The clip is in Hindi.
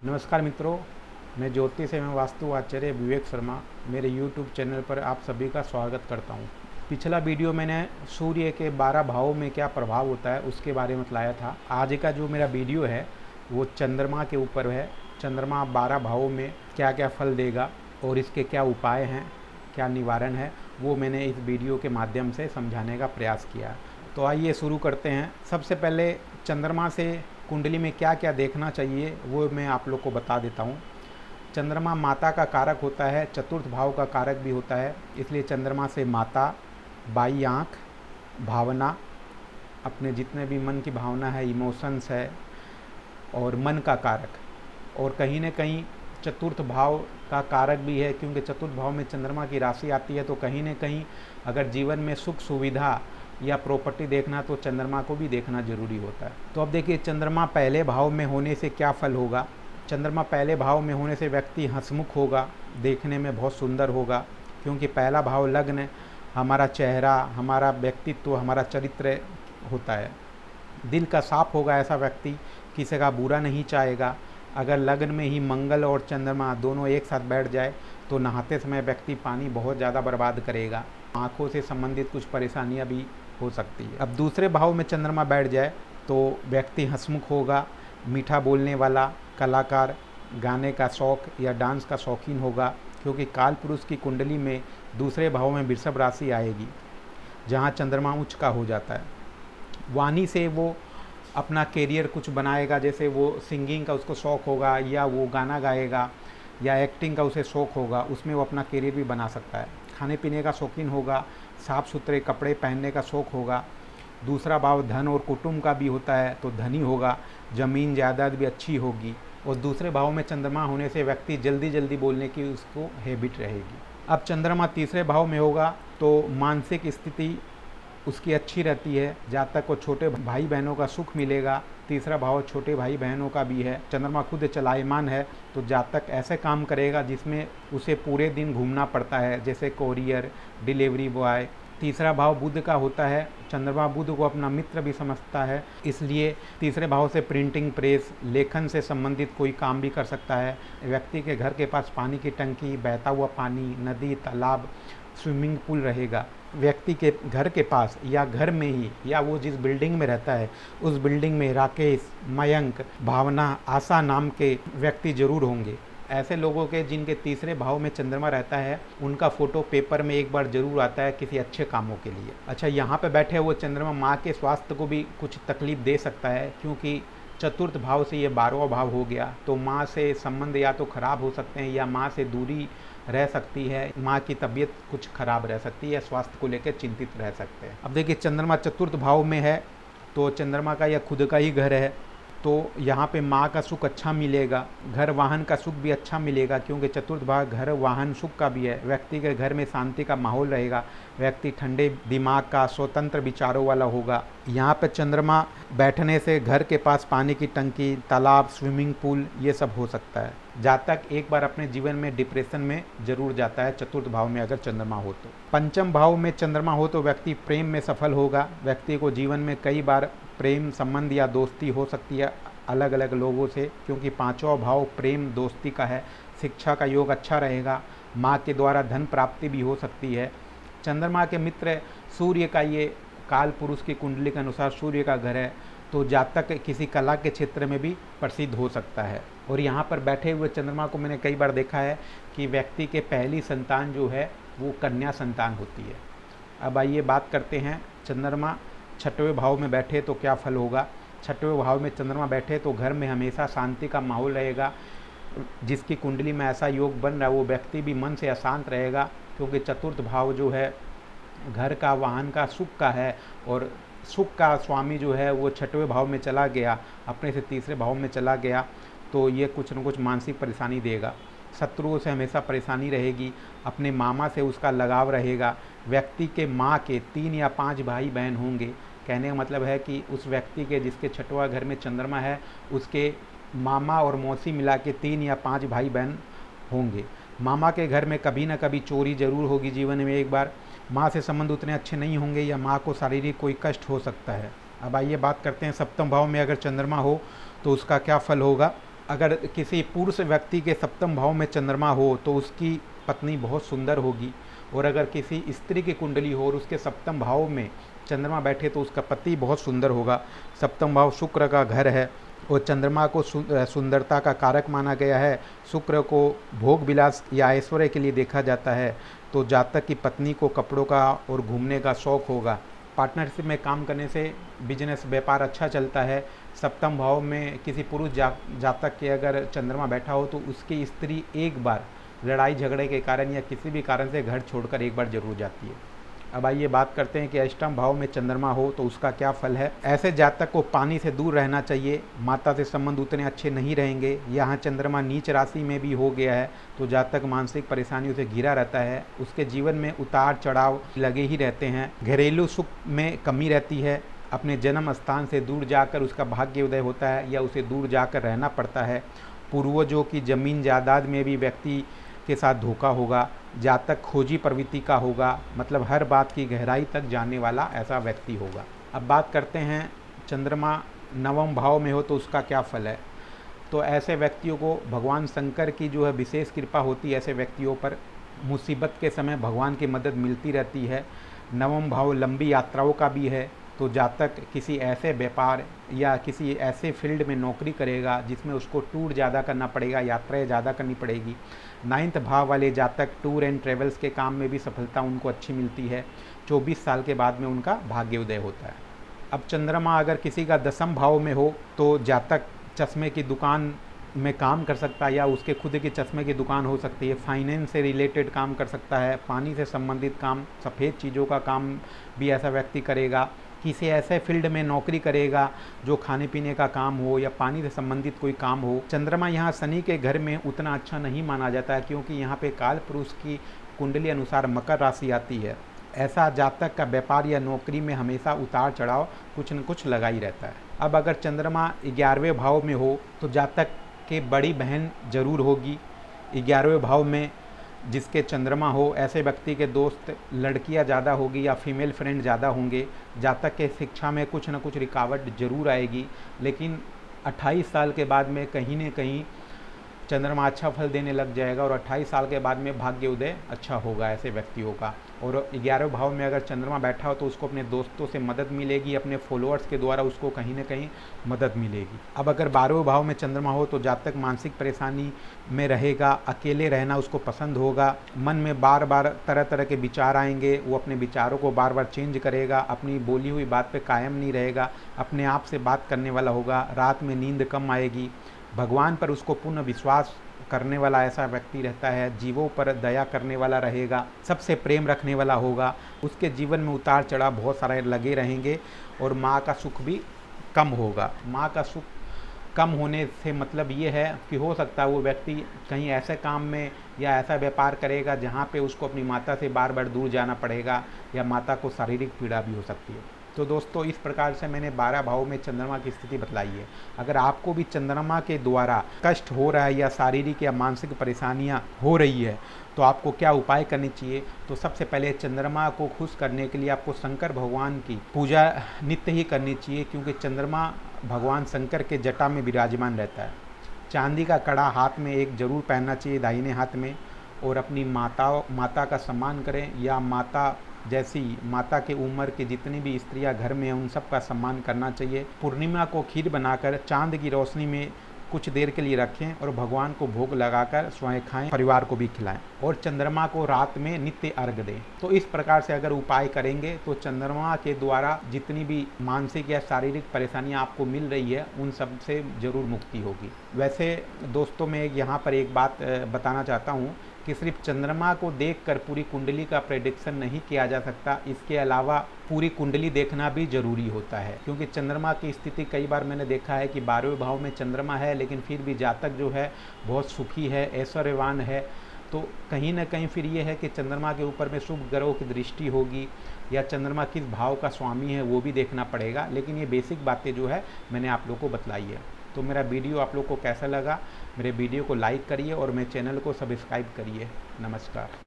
नमस्कार मित्रों, मैं ज्योतिष एवं वास्तु आचार्य विवेक शर्मा मेरे YouTube चैनल पर आप सभी का स्वागत करता हूं। पिछला वीडियो मैंने सूर्य के 12 भावों में क्या प्रभाव होता है उसके बारे में बताया था। आज का जो मेरा वीडियो है वो चंद्रमा के ऊपर है। चंद्रमा 12 भावों में क्या क्या फल देगा और इसके क्या उपाय हैं, क्या निवारण है, वो मैंने इस वीडियो के माध्यम से समझाने का प्रयास किया। तो आइए शुरू करते हैं। सबसे पहले चंद्रमा से कुंडली में क्या क्या देखना चाहिए वो मैं आप लोग को बता देता हूँ। चंद्रमा माता का कारक होता है, चतुर्थ भाव का कारक भी होता है, इसलिए चंद्रमा से माता, बाई आँख, भावना, अपने जितने भी मन की भावना है, इमोशंस है, और मन का कारक, और कहीं न कहीं चतुर्थ भाव का कारक भी है, क्योंकि चतुर्थ भाव में चंद्रमा की राशि आती है। तो कहीं न कहीं अगर जीवन में सुख सुविधा या प्रॉपर्टी देखना तो चंद्रमा को भी देखना जरूरी होता है। तो अब देखिए, चंद्रमा पहले भाव में होने से क्या फल होगा। चंद्रमा पहले भाव में होने से व्यक्ति हंसमुख होगा, देखने में बहुत सुंदर होगा, क्योंकि पहला भाव लग्न हमारा चेहरा, हमारा व्यक्तित्व, हमारा चरित्र होता है। दिल का साफ होगा ऐसा व्यक्ति, किसी का बुरा नहीं चाहेगा। अगर लग्न में ही मंगल और चंद्रमा दोनों एक साथ बैठ जाए तो नहाते समय व्यक्ति पानी बहुत ज़्यादा बर्बाद करेगा। आँखों से संबंधित कुछ परेशानियाँ भी हो सकती है। अब दूसरे भाव में चंद्रमा बैठ जाए तो व्यक्ति हंसमुख होगा, मीठा बोलने वाला, कलाकार, गाने का शौक या डांस का शौकीन होगा, क्योंकि काल पुरुष की कुंडली में दूसरे भाव में वृषभ राशि आएगी, जहाँ चंद्रमा उच्च का हो जाता है। वाणी से वो अपना कैरियर कुछ बनाएगा, जैसे वो सिंगिंग का उसको शौक़ होगा, या वो गाना गाएगा, या एक्टिंग का उसे शौक़ होगा, उसमें वो अपना कैरियर भी बना सकता है। खाने पीने का शौकीन होगा, साफ़ सुथरे कपड़े पहनने का शौक़ होगा। दूसरा भाव धन और कुटुंब का भी होता है, तो धनी होगा, ज़मीन जायदाद भी अच्छी होगी। और दूसरे भाव में चंद्रमा होने से व्यक्ति जल्दी जल्दी बोलने की उसको हैबिट रहेगी। अब चंद्रमा तीसरे भाव में होगा तो मानसिक स्थिति उसकी अच्छी रहती है। जातक को छोटे भाई बहनों का सुख मिलेगा। तीसरा भाव छोटे भाई बहनों का भी है। चंद्रमा खुद चलायमान है तो जातक ऐसे काम करेगा जिसमें उसे पूरे दिन घूमना पड़ता है, जैसे कोरियर, डिलीवरी बॉय। तीसरा भाव बुध का होता है। चंद्रमा बुध को अपना मित्र भी समझता है, इसलिए तीसरे भाव से प्रिंटिंग प्रेस, लेखन से संबंधित कोई काम भी कर सकता है। व्यक्ति के घर के पास पानी की टंकी, बहता हुआ पानी, नदी, तालाब, स्विमिंग पूल रहेगा। व्यक्ति के घर के पास या घर में ही, या वो जिस बिल्डिंग में रहता है उस बिल्डिंग में राकेश, मयंक, भावना, आशा नाम के व्यक्ति जरूर होंगे। ऐसे लोगों के जिनके तीसरे भाव में चंद्रमा रहता है उनका फोटो पेपर में एक बार जरूर आता है किसी अच्छे कामों के लिए। अच्छा, यहाँ पे बैठे वो चंद्रमा माँ के स्वास्थ्य को भी कुछ तकलीफ दे सकता है, क्योंकि चतुर्थ भाव से ये 12वां भाव हो गया, तो माँ से संबंध या तो खराब हो सकते हैं, या माँ से दूरी रह सकती है, माँ की तबीयत कुछ खराब रह सकती है, स्वास्थ्य को लेकर चिंतित रह सकते हैं। अब देखिए, चंद्रमा चतुर्थ भाव में है तो चंद्रमा का यह खुद का ही घर है, तो यहाँ पे माँ का सुख अच्छा मिलेगा। घर वाहन का सुख भी अच्छा मिलेगा, क्योंकि चतुर्थ भाव घर वाहन सुख का भी है। व्यक्ति के घर में शांति का माहौल रहेगा, व्यक्ति ठंडे दिमाग का, स्वतंत्र विचारों वाला होगा। यहाँ पे चंद्रमा बैठने से घर के पास पानी की टंकी, तालाब, स्विमिंग पूल, ये सब हो सकता है। जातक एक बार अपने जीवन में डिप्रेशन में जरूर जाता है चतुर्थ भाव में अगर चंद्रमा हो तो। पंचम भाव में चंद्रमा हो तो व्यक्ति प्रेम में सफल होगा। व्यक्ति को जीवन में कई बार प्रेम संबंध या दोस्ती हो सकती है अलग अलग लोगों से, क्योंकि पांचवा भाव प्रेम दोस्ती का है। शिक्षा का योग अच्छा रहेगा। माँ के द्वारा धन प्राप्ति भी हो सकती है। चंद्रमा के मित्र सूर्य का, ये काल पुरुष की कुंडली के अनुसार सूर्य का घर है, तो जातक किसी कला के क्षेत्र में भी प्रसिद्ध हो सकता है। और यहाँ पर बैठे हुए चंद्रमा को मैंने कई बार देखा है कि व्यक्ति के पहली संतान जो है वो कन्या संतान होती है। अब आइए बात करते हैं, चंद्रमा छठवें भाव में बैठे तो क्या फल होगा। छठवें भाव में चंद्रमा बैठे तो घर में हमेशा शांति का माहौल रहेगा। जिसकी कुंडली में ऐसा योग बन रहा है वो व्यक्ति भी मन से अशांत रहेगा, क्योंकि चतुर्थ भाव जो है घर का, वाहन का, सुख का है, और सुख का स्वामी जो है वो छठवें भाव में चला गया, अपने से तीसरे भाव में चला गया, तो ये कुछ न कुछ मानसिक परेशानी देगा। शत्रुओं से हमेशा परेशानी रहेगी। अपने मामा से उसका लगाव रहेगा। व्यक्ति के माँ के 3 या 5 भाई बहन होंगे। कहने का मतलब है कि उस व्यक्ति के जिसके छठवां घर में चंद्रमा है उसके मामा और मौसी मिला के 3 या 5 भाई बहन होंगे। मामा के घर में कभी ना कभी चोरी जरूर होगी जीवन में एक बार। माँ से संबंध उतने अच्छे नहीं होंगे, या माँ को शारीरिक कोई कष्ट हो सकता है। अब आइए बात करते हैं, सप्तम भाव में अगर चंद्रमा हो तो उसका क्या फल होगा। अगर किसी पुरुष व्यक्ति के सप्तम भाव में चंद्रमा हो तो उसकी पत्नी बहुत सुंदर होगी, और अगर किसी स्त्री की कुंडली हो और उसके सप्तम भाव में चंद्रमा बैठे तो उसका पति बहुत सुंदर होगा। सप्तम भाव शुक्र का घर है और चंद्रमा को सुंदरता का कारक माना गया है। शुक्र को भोग विलास या ऐश्वर्य के लिए देखा जाता है। तो जातक की पत्नी को कपड़ों का और घूमने का शौक़ होगा। पार्टनरशिप में काम करने से बिजनेस व्यापार अच्छा चलता है। सप्तम भाव में किसी पुरुष जातक के अगर चंद्रमा बैठा हो तो उसकी स्त्री एक बार लड़ाई झगड़े के कारण या किसी भी कारण से घर छोड़कर एक बार जरूर जाती है। अब आइए बात करते हैं कि अष्टम भाव में चंद्रमा हो तो उसका क्या फल है। ऐसे जातक को पानी से दूर रहना चाहिए। माता से संबंध उतने अच्छे नहीं रहेंगे। यहाँ चंद्रमा नीच राशि में भी हो गया है तो जातक मानसिक परेशानियों से घिरा रहता है। उसके जीवन में उतार चढ़ाव लगे ही रहते हैं। घरेलू सुख में कमी रहती है। अपने जन्म स्थान से दूर जाकर उसका भाग्य उदय होता है या उसे दूर जाकर रहना पड़ता है। पूर्वजों की जमीन जायदाद में भी व्यक्ति के साथ धोखा होगा। जातक खोजी प्रवृत्ति का होगा, मतलब हर बात की गहराई तक जानने वाला ऐसा व्यक्ति होगा। अब बात करते हैं चंद्रमा नवम भाव में हो तो उसका क्या फल है। तो ऐसे व्यक्तियों को भगवान शंकर की जो है विशेष कृपा होती है। ऐसे व्यक्तियों पर मुसीबत के समय भगवान की मदद मिलती रहती है। नवम भाव लंबी यात्राओं का भी है तो जातक किसी ऐसे व्यापार या किसी ऐसे फील्ड में नौकरी करेगा जिसमें उसको टूर ज़्यादा करना पड़ेगा, यात्राएं ज़्यादा करनी पड़ेगी। नाइन्थ भाव वाले जातक टूर एंड ट्रेवल्स के काम में भी सफलता उनको अच्छी मिलती है। 24 साल के बाद में उनका भाग्य उदय होता है। अब चंद्रमा अगर किसी का दसम भाव में हो तो जातक चश्मे की दुकान में काम कर सकता है या उसके खुद की चश्मे की दुकान हो सकती है। फाइनेंस से रिलेटेड काम कर सकता है। पानी से संबंधित काम, सफ़ेद चीज़ों का काम भी ऐसा व्यक्ति करेगा। किसी ऐसे फील्ड में नौकरी करेगा जो खाने पीने का काम हो या पानी से संबंधित कोई काम हो। चंद्रमा यहाँ शनि के घर में उतना अच्छा नहीं माना जाता है क्योंकि यहाँ पे काल पुरुष की कुंडली अनुसार मकर राशि आती है। ऐसा जातक का व्यापार या नौकरी में हमेशा उतार चढ़ाव कुछ न कुछ लगा ही रहता है। अब अगर चंद्रमा 11वें भाव में हो तो जातक के बड़ी बहन जरूर होगी। 11वें भाव में जिसके चंद्रमा हो ऐसे व्यक्ति के दोस्त लड़कियां ज़्यादा होगी या फीमेल फ्रेंड ज़्यादा होंगे। जातक के शिक्षा में कुछ न कुछ रुकावट जरूर आएगी, लेकिन 28 साल के बाद में कहीं न कहीं चंद्रमा अच्छा फल देने लग जाएगा और 28 साल के बाद में भाग्य उदय अच्छा होगा ऐसे व्यक्तियों का। और 11वें भाव में अगर चंद्रमा बैठा हो तो उसको अपने दोस्तों से मदद मिलेगी, अपने फॉलोअर्स के द्वारा उसको कहीं ना कहीं मदद मिलेगी। अब अगर 12वें भाव में चंद्रमा हो तो जातक मानसिक परेशानी में रहेगा, अकेले रहना उसको पसंद होगा। मन में बार बार तरह तरह के विचार आएंगे, वो अपने विचारों को बार बार चेंज करेगा, अपनी बोली हुई बात पे कायम नहीं रहेगा, अपने आप से बात करने वाला होगा। रात में नींद कम आएगी। भगवान पर उसको पूर्ण विश्वास करने वाला ऐसा व्यक्ति रहता है। जीवों पर दया करने वाला रहेगा, सबसे प्रेम रखने वाला होगा। उसके जीवन में उतार चढ़ाव बहुत सारे लगे रहेंगे और माँ का सुख भी कम होगा। माँ का सुख कम होने से मतलब ये है कि हो सकता है वो व्यक्ति कहीं ऐसे काम में या ऐसा व्यापार करेगा जहाँ पे उसको अपनी माता से बार बार दूर जाना पड़ेगा या माता को शारीरिक पीड़ा भी हो सकती है। तो दोस्तों इस प्रकार से मैंने 12 भाव में चंद्रमा की स्थिति बतलाई है। अगर आपको भी चंद्रमा के द्वारा कष्ट हो रहा है या शारीरिक या मानसिक परेशानियां हो रही है तो आपको क्या उपाय करनी चाहिए। तो सबसे पहले चंद्रमा को खुश करने के लिए आपको शंकर भगवान की पूजा नित्य ही करनी चाहिए, क्योंकि चंद्रमा भगवान शंकर के जटा में विराजमान रहता है। चांदी का कड़ा हाथ में एक जरूर पहनना चाहिए, दाहिने हाथ में। और अपनी माता का सम्मान करें, या माता जैसी माता के उम्र के जितनी भी स्त्रियां घर में हैं उन सब का सम्मान करना चाहिए। पूर्णिमा को खीर बनाकर चांद की रोशनी में कुछ देर के लिए रखें और भगवान को भोग लगाकर स्वयं खाएं, परिवार को भी खिलाएं। और चंद्रमा को रात में नित्य अर्घ दें। तो इस प्रकार से अगर उपाय करेंगे तो चंद्रमा के द्वारा जितनी भी मानसिक या शारीरिक परेशानियां आपको मिल रही है उन सब से जरूर मुक्ति होगी। वैसे दोस्तों मैं यहाँ पर एक बात बताना चाहता हूँ कि सिर्फ चंद्रमा को देखकर पूरी कुंडली का प्रेडिक्शन नहीं किया जा सकता। इसके अलावा पूरी कुंडली देखना भी जरूरी होता है, क्योंकि चंद्रमा की स्थिति कई बार मैंने देखा है कि 12वें भाव में चंद्रमा है लेकिन फिर भी जातक जो है बहुत सुखी है, ऐश्वर्यवान है। तो कहीं ना कहीं फिर ये है कि चंद्रमा के ऊपर में शुभ ग्रहों की दृष्टि होगी या चंद्रमा किस भाव का स्वामी है वो भी देखना पड़ेगा। लेकिन ये बेसिक बातें जो है मैंने आप लोग को बतलाई है। तो मेरा वीडियो आप लोग को कैसा लगा, मेरे वीडियो को लाइक करिए और मेरे चैनल को सब्सक्राइब करिए। नमस्कार।